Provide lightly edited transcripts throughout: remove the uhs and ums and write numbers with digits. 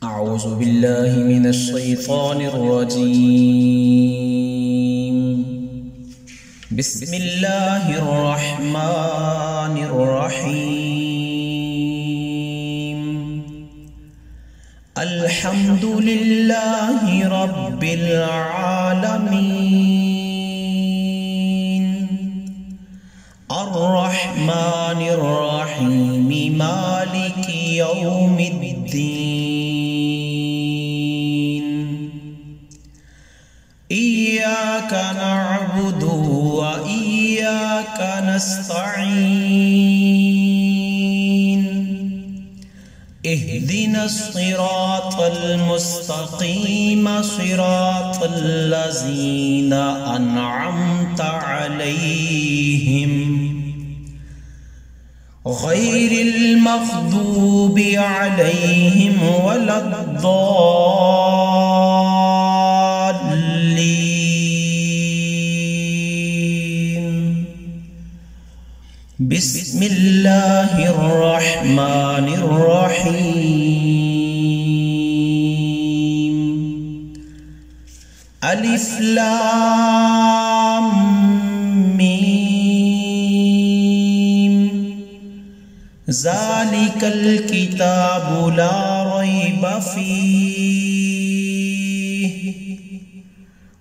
أعوذ بالله من الشيطان الرجيم. بسم الله الرحمن الرحيم. الحمد لله رب العالمين الرحمن الرحيم مالك يوم الدين. إياك نعبد وإياك نستعين. اهدنا الصراط المستقيم صراط الذين أنعمت عليهم غير المغضوب عليهم ولا الضالين. بسم الله الرحمن الرحيم. ألف لام ميم. ذلك الكتاب لا ريب فيه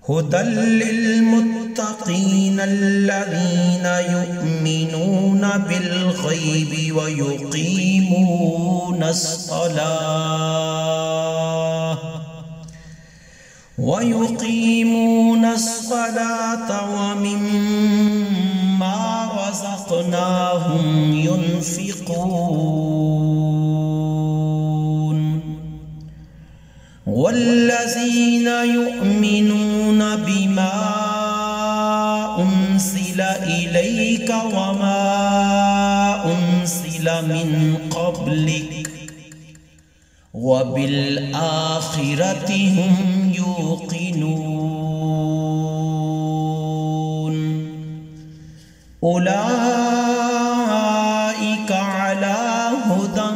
هدى للمتقين الذين يؤمنون بالغيب ويقيمون الصلاة ومما رزقناهم ينفقون. والذين يؤمنون بما أنزل إليك وما أنزل من قبلك وبالآخرة هم يوقنون. أولئك على هدى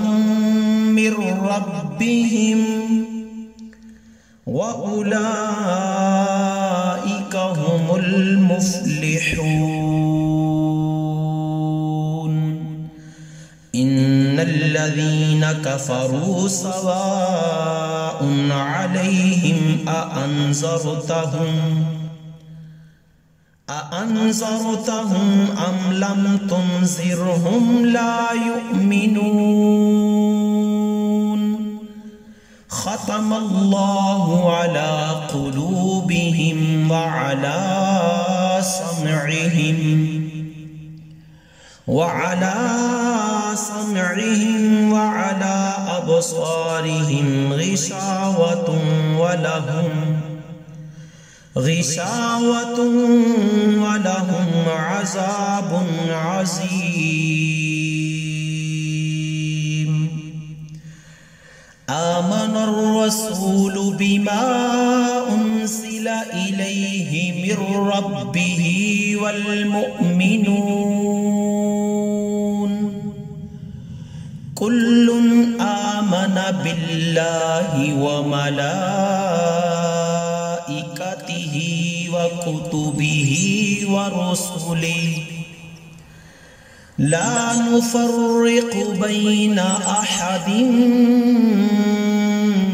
من ربهم وأولئك هم المفلحون. إن الذين كفروا سواء عليهم أأنذرتهم أم لم تنذرهم لا يؤمنون. ختم الله على قلوبهم وعلى سمعهم وعلى أبصارهم غشاوة ولهم عذاب عظيم. آمن الرسول بما أنزل إليه من ربه والمؤمنون كل آمن بالله وملائكته وكتبه ورسله لا نفرق بين أحد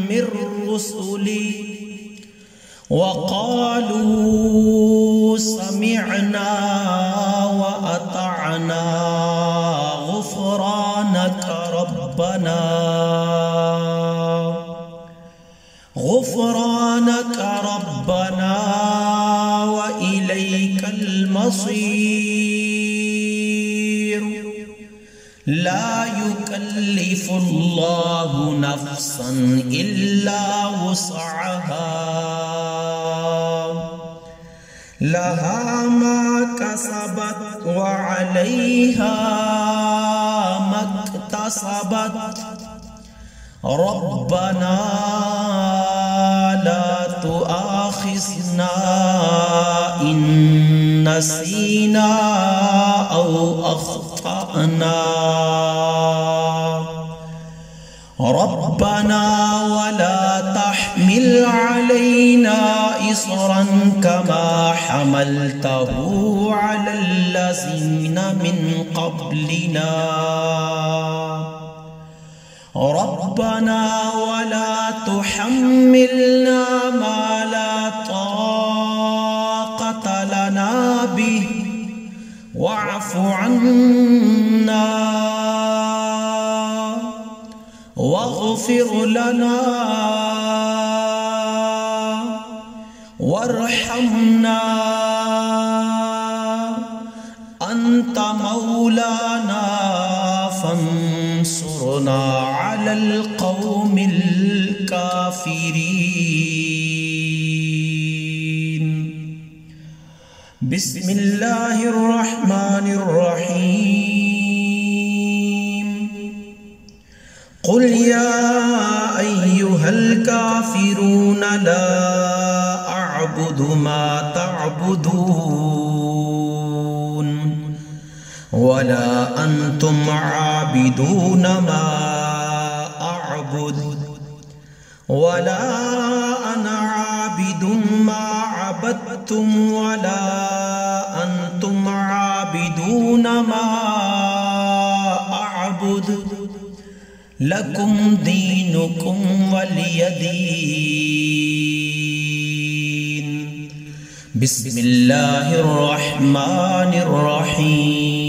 من رسله وقالوا سمعنا وأطعنا غفرانك ربنا وإليك المصير. لا يكلف الله نفسا إلا وسعها لها ما كسبت وعليها ما اكتسبت. ربنا لا تؤاخذنا إن نسينا أو أخطأنا ربنا ولا تحمل علينا إصرا كما حملته على الذين من قبلنا ربنا ولا تحملنا ما لا طاقة لنا به واعف عنا واغفر لنا وارحمنا أنت مولانا فانصرنا على القوم الكافرين. بسم الله الرحمن الرحيم. قل يا أيها الكافرون لا أعبد ما تعبدون ولا أنتم عابدون ما أعبد ولا أنا عابد ما عبدتم ولا أنتم عابدون ما أعبد لكم دينكم ولي دين. بسم الله الرحمن الرحيم.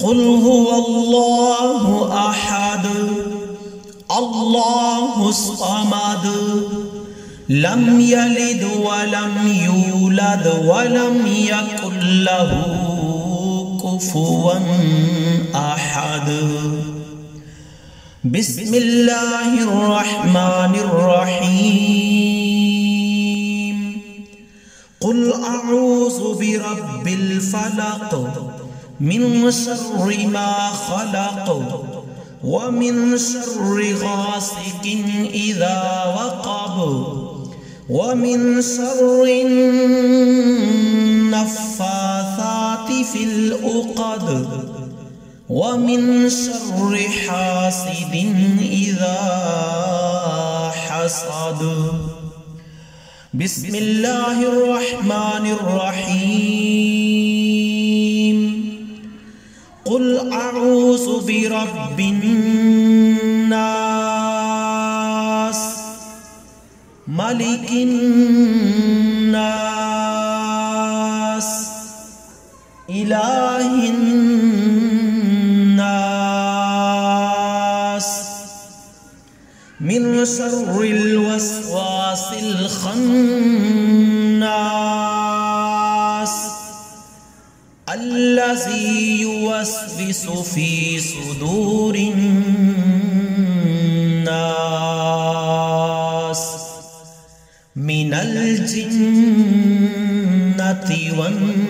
قل هو الله أحد الله الصمد لم يلد ولم يولد ولم يكن له كفوا أحد. بسم الله الرحمن الرحيم. قل أعوذ برب الفلق من شر ما خلق ومن شر غاسق إذا وقب ومن شر النفاثات في العقد ومن شر حاسد إذا حسد. بسم الله الرحمن الرحيم. قل أعوذ برب الناس ملك الناس إله الناس من شر الوسواس الخناس الذي يوسوس في صدور الناس من الجنة والناس.